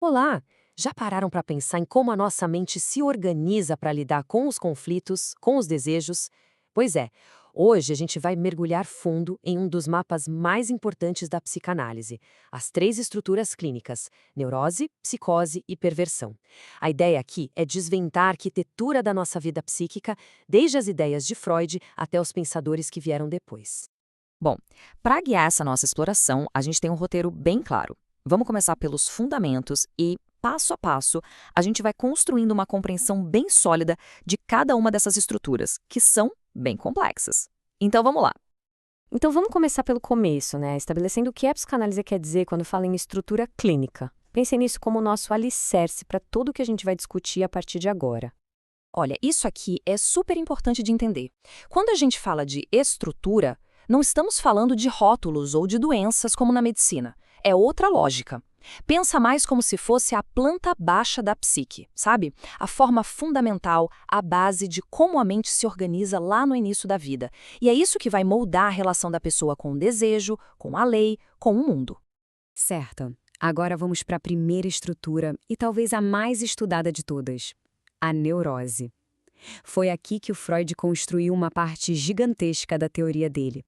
Olá! Já pararam para pensar em como a nossa mente se organiza para lidar com os conflitos, com os desejos? Pois é, hoje a gente vai mergulhar fundo em um dos mapas mais importantes da psicanálise, as três estruturas clínicas: neurose, psicose e perversão. A ideia aqui é desvendar a arquitetura da nossa vida psíquica, desde as ideias de Freud até os pensadores que vieram depois. Bom, para guiar essa nossa exploração, a gente tem um roteiro bem claro. Vamos começar pelos fundamentos e, passo a passo, a gente vai construindo uma compreensão bem sólida de cada uma dessas estruturas, que são bem complexas. Então vamos lá. Então vamos começar pelo começo, né? Estabelecendo o que a psicanálise quer dizer quando fala em estrutura clínica. Pense nisso como o nosso alicerce para tudo que a gente vai discutir a partir de agora. Olha, isso aqui é super importante de entender. Quando a gente fala de estrutura, não estamos falando de rótulos ou de doenças como na medicina. É outra lógica. Pensa mais como se fosse a planta baixa da psique, sabe? A forma fundamental, a base de como a mente se organiza lá no início da vida. E é isso que vai moldar a relação da pessoa com o desejo, com a lei, com o mundo. Certo. Agora vamos para a primeira estrutura e talvez a mais estudada de todas, a neurose. Foi aqui que o Freud construiu uma parte gigantesca da teoria dele.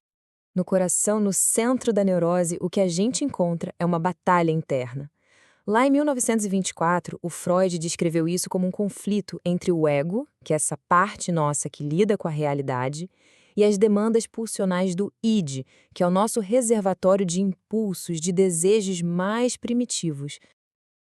No coração, no centro da neurose, o que a gente encontra é uma batalha interna. Lá em 1924, o Freud descreveu isso como um conflito entre o ego, que é essa parte nossa que lida com a realidade, e as demandas pulsionais do id, que é o nosso reservatório de impulsos, de desejos mais primitivos.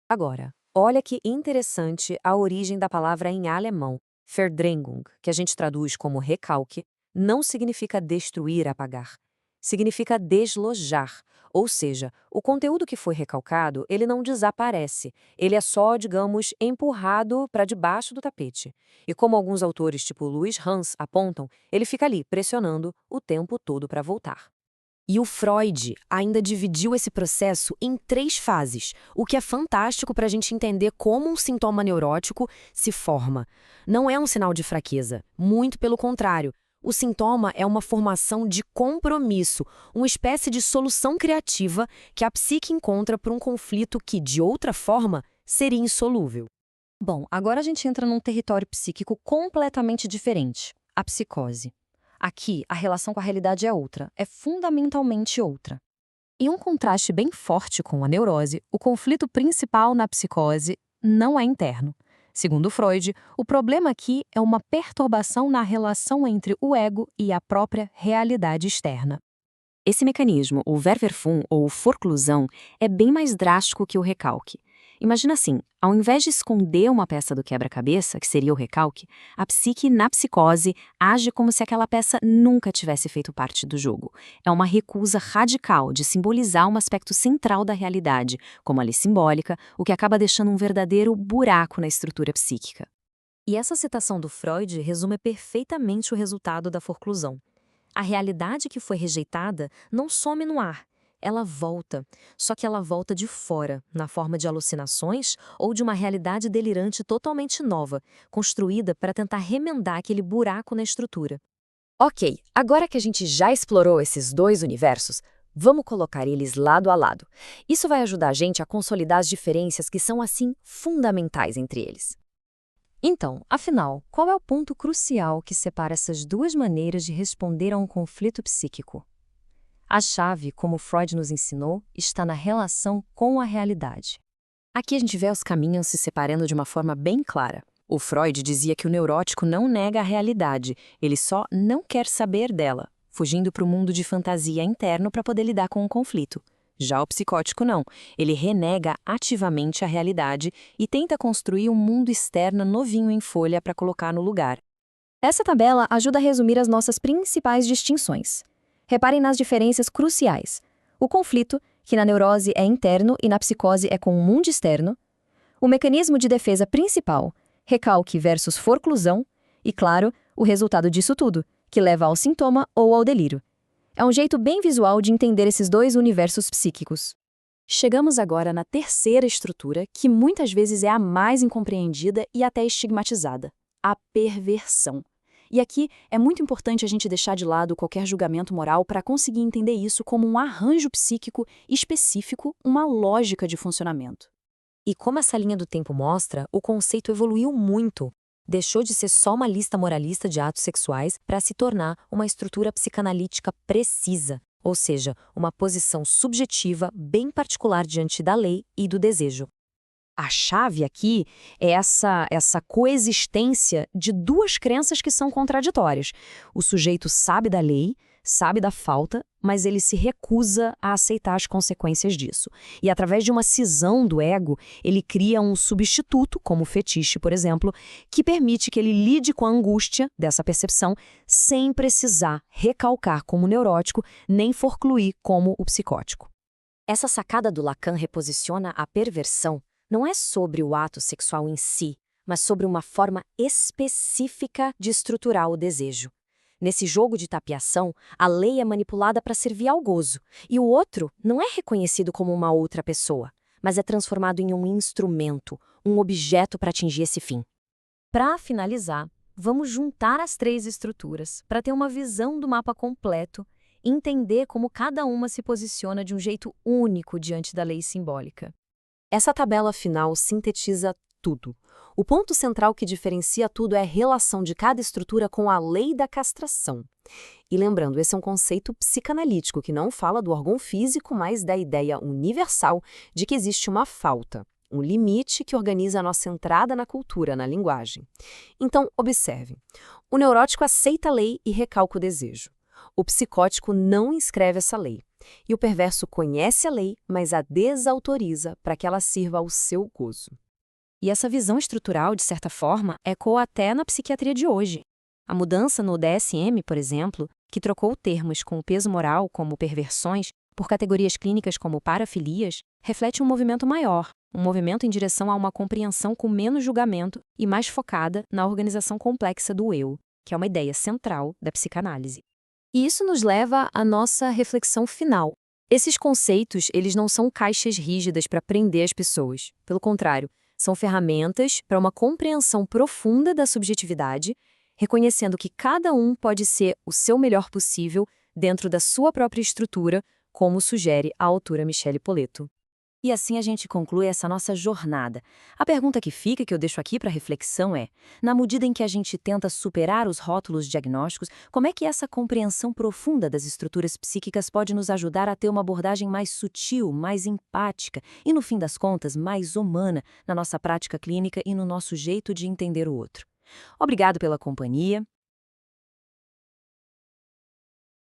Agora, olha que interessante a origem da palavra em alemão, Verdrängung, que a gente traduz como recalque, não significa destruir, apagar. Significa deslojar, ou seja, o conteúdo que foi recalcado, ele não desaparece, ele é só, digamos, empurrado para debaixo do tapete. E como alguns autores tipo Louis Hans apontam, ele fica ali pressionando o tempo todo para voltar. E o Freud ainda dividiu esse processo em 3 fases, o que é fantástico para a gente entender como um sintoma neurótico se forma. Não é um sinal de fraqueza, muito pelo contrário. O sintoma é uma formação de compromisso, uma espécie de solução criativa que a psique encontra para um conflito que, de outra forma, seria insolúvel. Bom, agora a gente entra num território psíquico completamente diferente, a psicose. Aqui, a relação com a realidade é outra, é fundamentalmente outra. Em um contraste bem forte com a neurose, o conflito principal na psicose não é interno. Segundo Freud, o problema aqui é uma perturbação na relação entre o ego e a própria realidade externa. Esse mecanismo, o Verwerfung ou forclusão, é bem mais drástico que o recalque. Imagina assim, ao invés de esconder uma peça do quebra-cabeça, que seria o recalque, a psique, na psicose, age como se aquela peça nunca tivesse feito parte do jogo. É uma recusa radical de simbolizar um aspecto central da realidade, como a lei simbólica, o que acaba deixando um verdadeiro buraco na estrutura psíquica. E essa citação do Freud resume perfeitamente o resultado da forclusão. A realidade que foi rejeitada não some no ar. Ela volta, só que ela volta de fora, na forma de alucinações ou de uma realidade delirante totalmente nova, construída para tentar remendar aquele buraco na estrutura. Ok, agora que a gente já explorou esses dois universos, vamos colocar eles lado a lado. Isso vai ajudar a gente a consolidar as diferenças que são, assim, fundamentais entre eles. Então, afinal, qual é o ponto crucial que separa essas duas maneiras de responder a um conflito psíquico? A chave, como Freud nos ensinou, está na relação com a realidade. Aqui a gente vê os caminhos se separando de uma forma bem clara. O Freud dizia que o neurótico não nega a realidade, ele só não quer saber dela, fugindo para o mundo de fantasia interno para poder lidar com o conflito. Já o psicótico não, ele renega ativamente a realidade e tenta construir um mundo externo novinho em folha para colocar no lugar. Essa tabela ajuda a resumir as nossas principais distinções. Reparem nas diferenças cruciais. O conflito, que na neurose é interno e na psicose é com o mundo externo. O mecanismo de defesa principal, recalque versus forclusão. E, claro, o resultado disso tudo, que leva ao sintoma ou ao delírio. É um jeito bem visual de entender esses dois universos psíquicos. Chegamos agora na terceira estrutura, que muitas vezes é a mais incompreendida e até estigmatizada, a perversão. E aqui é muito importante a gente deixar de lado qualquer julgamento moral para conseguir entender isso como um arranjo psíquico específico, uma lógica de funcionamento. E como essa linha do tempo mostra, o conceito evoluiu muito. Deixou de ser só uma lista moralista de atos sexuais para se tornar uma estrutura psicanalítica precisa, ou seja, uma posição subjetiva bem particular diante da lei e do desejo. A chave aqui é essa coexistência de duas crenças que são contraditórias. O sujeito sabe da lei, sabe da falta, mas ele se recusa a aceitar as consequências disso. E através de uma cisão do ego, ele cria um substituto, como o fetiche, por exemplo, que permite que ele lide com a angústia dessa percepção sem precisar recalcar como neurótico, nem forcluir como o psicótico. Essa sacada do Lacan reposiciona a perversão não é sobre o ato sexual em si, mas sobre uma forma específica de estruturar o desejo. Nesse jogo de tapiação, a lei é manipulada para servir ao gozo, e o outro não é reconhecido como uma outra pessoa, mas é transformado em um instrumento, um objeto para atingir esse fim. Para finalizar, vamos juntar as três estruturas para ter uma visão do mapa completo e entender como cada uma se posiciona de um jeito único diante da lei simbólica. Essa tabela final sintetiza tudo. O ponto central que diferencia tudo é a relação de cada estrutura com a lei da castração. E lembrando, esse é um conceito psicanalítico que não fala do órgão físico, mas da ideia universal de que existe uma falta, um limite que organiza a nossa entrada na cultura, na linguagem. Então, observe. O neurótico aceita a lei e recalca o desejo. O psicótico não inscreve essa lei. E o perverso conhece a lei, mas a desautoriza para que ela sirva ao seu gozo. E essa visão estrutural, de certa forma, ecoa até na psiquiatria de hoje. A mudança no DSM, por exemplo, que trocou termos com o peso moral, como perversões, por categorias clínicas como parafilias, reflete um movimento maior, um movimento em direção a uma compreensão com menos julgamento e mais focada na organização complexa do eu, que é uma ideia central da psicanálise. E isso nos leva à nossa reflexão final. Esses conceitos, eles não são caixas rígidas para prender as pessoas. Pelo contrário, são ferramentas para uma compreensão profunda da subjetividade, reconhecendo que cada um pode ser o seu melhor possível dentro da sua própria estrutura, como sugere a autora Michele Poletto. E assim a gente conclui essa nossa jornada. A pergunta que fica, que eu deixo aqui para reflexão é, na medida em que a gente tenta superar os rótulos diagnósticos, como é que essa compreensão profunda das estruturas psíquicas pode nos ajudar a ter uma abordagem mais sutil, mais empática e, no fim das contas, mais humana na nossa prática clínica e no nosso jeito de entender o outro? Obrigado pela companhia.